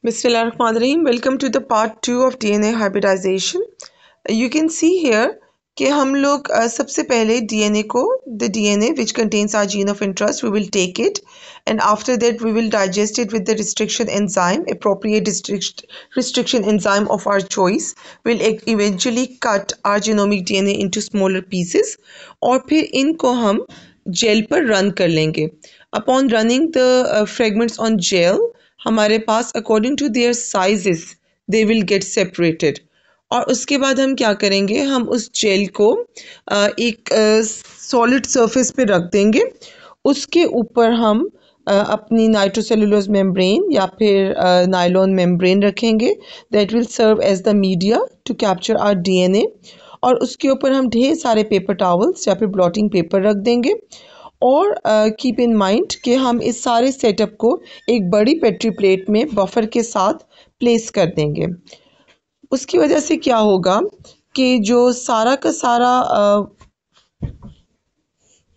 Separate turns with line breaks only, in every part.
Bismillahirrahmanirrahim. Welcome to the part 2 of DNA hybridization. You can see here कि हम लोग सबसे पहले DNA को the DNA which contains our gene of interest, we will take it, and after that we will digest it with the restriction enzyme, appropriate restriction enzyme of our choice will eventually cut our genomic DNA into smaller pieces और फिर इनको हम jail पर run कर लेंगे. Upon running the fragments on gel, हमारे पास according to their sizes they will get separated. और उसके बाद हम क्या करेंगे, हम उस जेल को एक सॉलिड सरफेस पे रख देंगे. उसके ऊपर हम अपनी नाइट्रोसेलुलोज मेम्ब्रेन या फिर नायलॉन मेम्ब्रेन रखेंगे. That will serve as the media to capture our DNA. और उसके ऊपर हम ढेर सारे पेपर टॉवल्स या फिर ब्लॉटिंग पेपर रख देंगे. और कीप इन माइंड कि हम इस सारे सेटअप को एक बड़ी पेट्री प्लेट में बफर के साथ प्लेस कर देंगे. उसकी वजह से क्या होगा कि जो सारा का सारा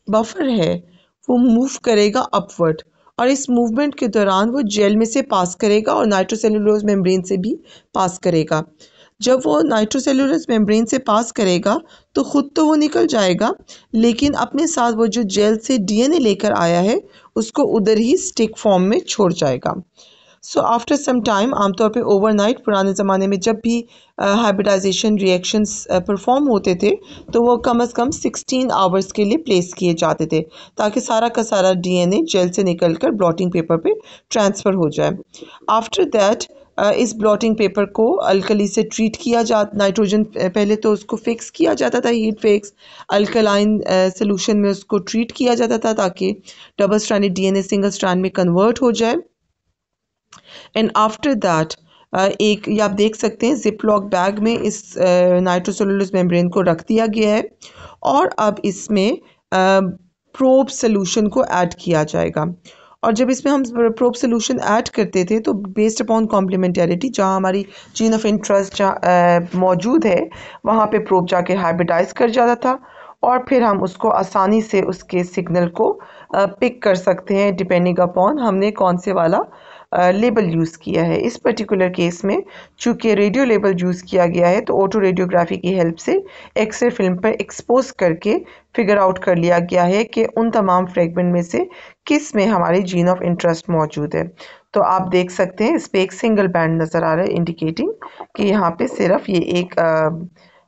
बफर है वो मूव करेगा अपवर्ड, और इस मूवमेंट के दौरान वो जेल में से पास करेगा और नाइट्रोसेलुलोज मेम्ब्रेन से भी पास करेगा. जब वो नाइट्रोसेलुलोज मेम्ब्रेन से पास करेगा तो ख़ुद तो वो निकल जाएगा, लेकिन अपने साथ वो जो जेल से डीएनए लेकर आया है उसको उधर ही स्टिक फॉर्म में छोड़ जाएगा. सो आफ्टर सम टाइम, आमतौर पे ओवरनाइट, पुराने ज़माने में जब भी हाइब्रिडाइजेशन रिएक्शंस परफॉर्म होते थे तो वो कम से कम 16 आवर्स के लिए प्लेस किए जाते थे ताकि सारा का सारा डीएनए जेल से निकलकर ब्लॉटिंग पेपर पे ट्रांसफ़र हो जाए. आफ्टर दैट इस ब्लॉटिंग पेपर को अल्कली से ट्रीट किया नाइट्रोजन पहले तो उसको फिक्स किया जाता था, हीट फिक्स अल्कलाइन सोल्यूशन में उसको ट्रीट किया जाता था ताकि double stranded DNA single strand में कन्वर्ट हो जाए. एंड आफ्टर दैट एक ये आप देख सकते हैं जिप लॉक बैग में इस नाइट्रोसेलुलोज मेम्ब्रेन को रख दिया गया है और अब इसमें प्रोब सोल्यूशन को ऐड किया जाएगा. और जब इसमें हम प्रोब सोल्यूशन ऐड करते थे तो बेस्ड अपॉन कॉम्प्लीमेंटेरिटी, जहाँ हमारी जीन ऑफ इंटरेस्ट जहाँ मौजूद है वहाँ पे प्रोब जाके हाइब्रिडाइज कर जाता था और फिर हम उसको आसानी से उसके सिग्नल को पिक कर सकते हैं डिपेंडिंग अपॉन हमने कौन से वाला लेबल यूज़ किया है. इस पर्टिकुलर केस में चूँकि रेडियो लेबल यूज़ किया गया है तो ऑटो रेडियोग्राफी की हेल्प से एक्सरे फिल्म पर एक्सपोज करके फिगर आउट कर लिया गया है कि उन तमाम फ्रेगमेंट में से किस में हमारी जीन ऑफ इंटरेस्ट मौजूद है. तो आप देख सकते हैं इस पर एक सिंगल बैंड नज़र आ रहा है इंडिकेटिंग कि यहाँ पे सिर्फ ये एक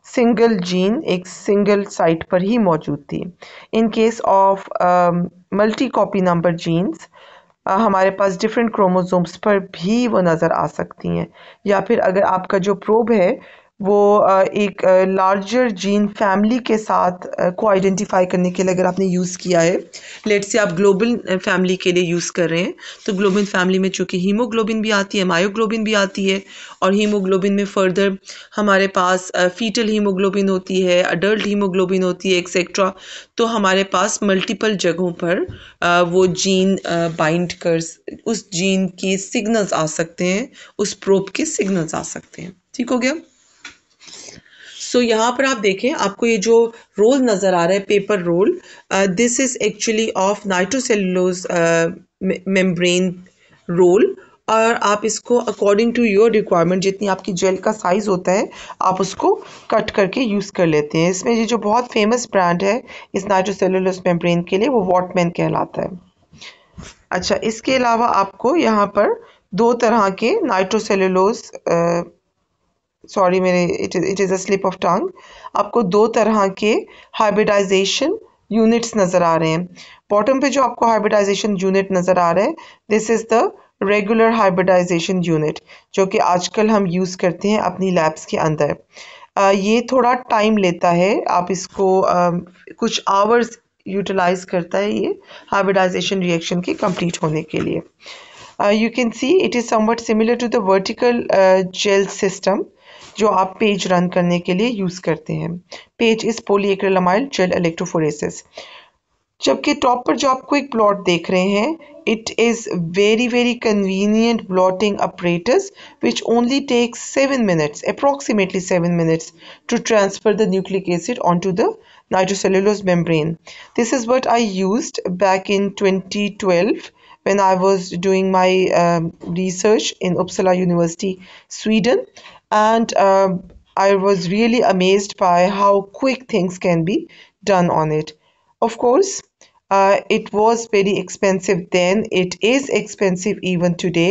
सिंगल जीन एक सिंगल साइट पर ही मौजूद थी. In case of multi copy number genes हमारे पास डिफरेंट क्रोमोसोम्स पर भी वो नज़र आ सकती हैं. या फिर अगर आपका जो प्रोब है वो एक लार्जर जीन फैमिली के साथ को आइडेंटिफाई करने के लिए अगर आपने यूज़ किया है, लेट्स से आप ग्लोबल फैमिली के लिए यूज़ कर रहे हैं, तो ग्लोबल फैमिली में चूँकि हीमोग्लोबिन भी आती है, मायोग्लोबिन भी आती है, और हीमोग्लोबिन में फर्दर हमारे पास फीटल हीमोग्लोबिन होती है, अडल्ट हीमोग्लोबिन होती है, एक्सेट्रा. तो हमारे पास मल्टीपल जगहों पर वो जीन बाइंड कर उस जीन के सिग्नल्स आ सकते हैं, उस प्रोब के सिग्नल्स आ सकते हैं. ठीक हो गया. सो यहाँ पर आप देखें, आपको ये जो रोल नज़र आ रहा है, paper roll, this is actually of nitrocellulose membrane roll. और आप इसको अकॉर्डिंग टू योर रिक्वायरमेंट, जितनी आपकी जेल का साइज़ होता है आप उसको कट करके यूज़ कर लेते हैं. इसमें ये जो बहुत फेमस ब्रांड है इस नाइट्रोसेलुलोज मेम्ब्रेन के लिए वो वॉटमैन कहलाता है. अच्छा, इसके अलावा आपको यहाँ पर दो तरह के नाइट्रोसेलुलोज सॉरी मेरे it is a slip of tongue, आपको दो तरह के हाइब्रिडाइजेशन यूनिट्स नज़र आ रहे हैं. बॉटम पे जो आपको हाइब्रिडाइजेशन यूनिट नज़र आ रहा है, this is the regular hybridization unit जो कि आजकल हम यूज़ करते हैं अपनी लैब्स के अंदर. ये थोड़ा टाइम लेता है, आप इसको कुछ आवर्स यूटिलाइज करता है ये हाइब्रिडाइजेशन रिएक्शन के कंप्लीट होने के लिए. You can see it is somewhat similar to the vertical gel system जो आप पेज रन करने के लिए यूज़ करते हैं. Page is polyacrylamide gel electrophoresis. जबकि टॉप पर जो आपको एक प्लॉट देख रहे हैं, it is very convenient blotting apparatus which only takes 7 minutes, approximately 7 minutes, to transfer the nucleic acid onto the nitrocellulose membrane. This is what I used back in 2012 when I was doing my research in Uppsala University, Sweden, and I was really amazed by how quick things can be done on it. Of course, it was very expensive then, it is expensive even today.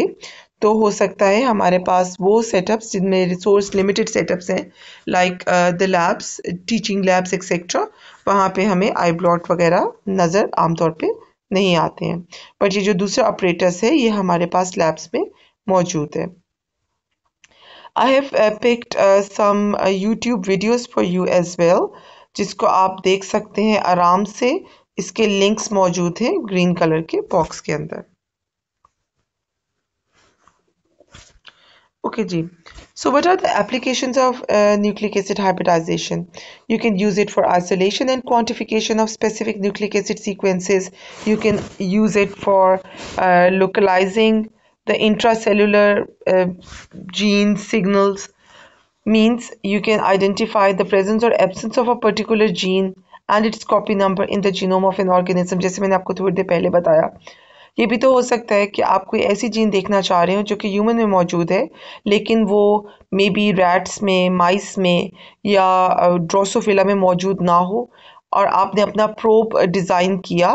तो हो सकता है हमारे पास वो setups जिनमें resource limited setups हैं, like the labs, teaching labs etcetera, वहाँ पे हमें आई ब्लॉट वगैरह नज़र आमतौर पे नहीं आते हैं, बट ये जो दूसरा ऑपरेटर्स है ये हमारे पास लैब्स में मौजूद है. I have picked some YouTube videos for you as well, जिसको आप देख सकते हैं आराम से. इसके लिंक्स मौजूद हैं ग्रीन कलर के बॉक्स के अंदर. Okay, ji. So what are the applications of nucleic acid hybridization? You can use it for isolation and quantification of specific nucleic acid sequences. You can use it for localizing the intracellular gene signals. Means you can identify the presence or absence of a particular gene and its copy number in the genome of an organism. जैसे मैंने आपको थोड़ी देर पहले बताया, ये भी तो हो सकता है कि आप कोई ऐसी जीन देखना चाह रहे हो जो कि ह्यूमन में मौजूद है, लेकिन वो मे बी रैट्स में, माइस में या ड्रोसोफिला में मौजूद ना हो, और आपने अपना प्रोब डिज़ाइन किया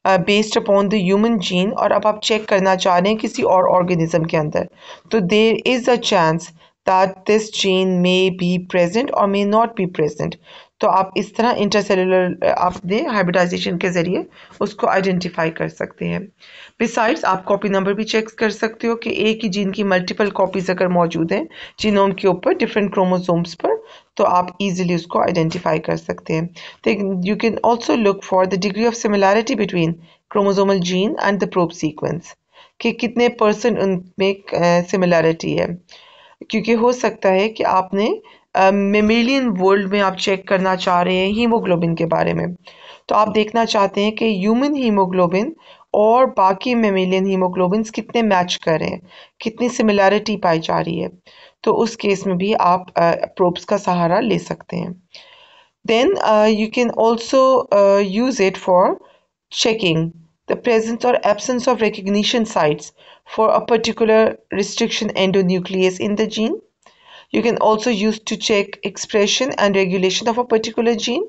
based upon the human gene, और अब आप चेक करना चाह रहे हैं किसी और ऑर्गेनिज्म के अंदर, तो there is a chance that this gene may be present or may not be present. तो आप इस तरह इंटरसेलुलर आपने हाइब्रिडाइजेशन के ज़रिए उसको आइडेंटिफाई कर सकते हैं. बिसाइड्स आप कॉपी नंबर भी चेक कर सकते हो कि एक ही जीन की मल्टीपल कॉपीज अगर मौजूद हैं जीनोम के ऊपर डिफरेंट क्रोमोसोम्स पर, तो आप इजीली उसको आइडेंटिफाई कर सकते हैं. You can also look for the degree of similarity between chromosomal gene and the probe sequence, कि कितने % उनमें सिमिलैरिटी है, क्योंकि हो सकता है कि आपने मेमेलियन वर्ल्ड में आप चेक करना चाह रहे हैं हीमोग्लोबिन के बारे में, तो आप देखना चाहते हैं कि ह्यूमन हीमोग्लोबिन और बाकी मेमेलियन हीमोग्लोबिन्स कितने मैच कर रहे हैं, कितनी सिमिलैरिटी पाई जा रही है, तो उस केस में भी आप प्रोब्स का सहारा ले सकते हैं. Then you can also use it for checking the presence or absence of recognition sites for a particular restriction endonuclease in the gene. You can also use to check expression and regulation of a particular gene,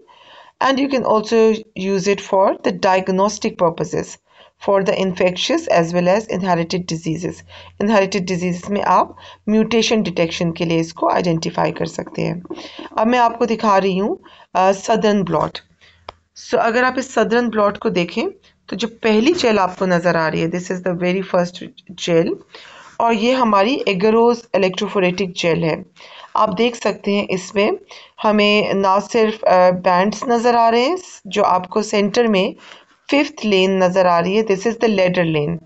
and you can also use it for the diagnostic purposes for the infectious as well as inherited diseases. Inherited diseases में आप mutation detection के लिए इसको identify कर सकते हैं. अब मैं आपको दिखा रही हूँ southern blot. So अगर आप इस southern blot को देखें तो जो पहली जेल आपको नज़र आ रही है, this is the very first gel, और ये हमारी एगरोज इलेक्ट्रोफोरेटिक जेल है. आप देख सकते हैं इसमें हमें ना सिर्फ बैंड्स नज़र आ रहे हैं, जो आपको सेंटर में 5th लेन नज़र आ रही है, दिस इज़ द लेडर लेन.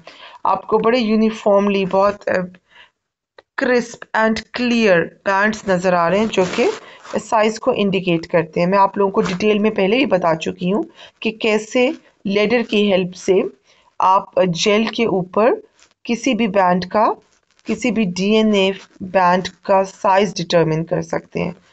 आपको बड़े यूनिफॉर्मली बहुत क्रिस्प एंड क्लियर बैंड्स नज़र आ रहे हैं जो कि साइज़ को इंडिकेट करते हैं. मैं आप लोगों को डिटेल में पहले ही बता चुकी हूँ कि कैसे लेडर की हेल्प से आप जेल के ऊपर किसी भी बैंड का, किसी भी DNA बैंड का साइज़ डिटरमिन कर सकते हैं.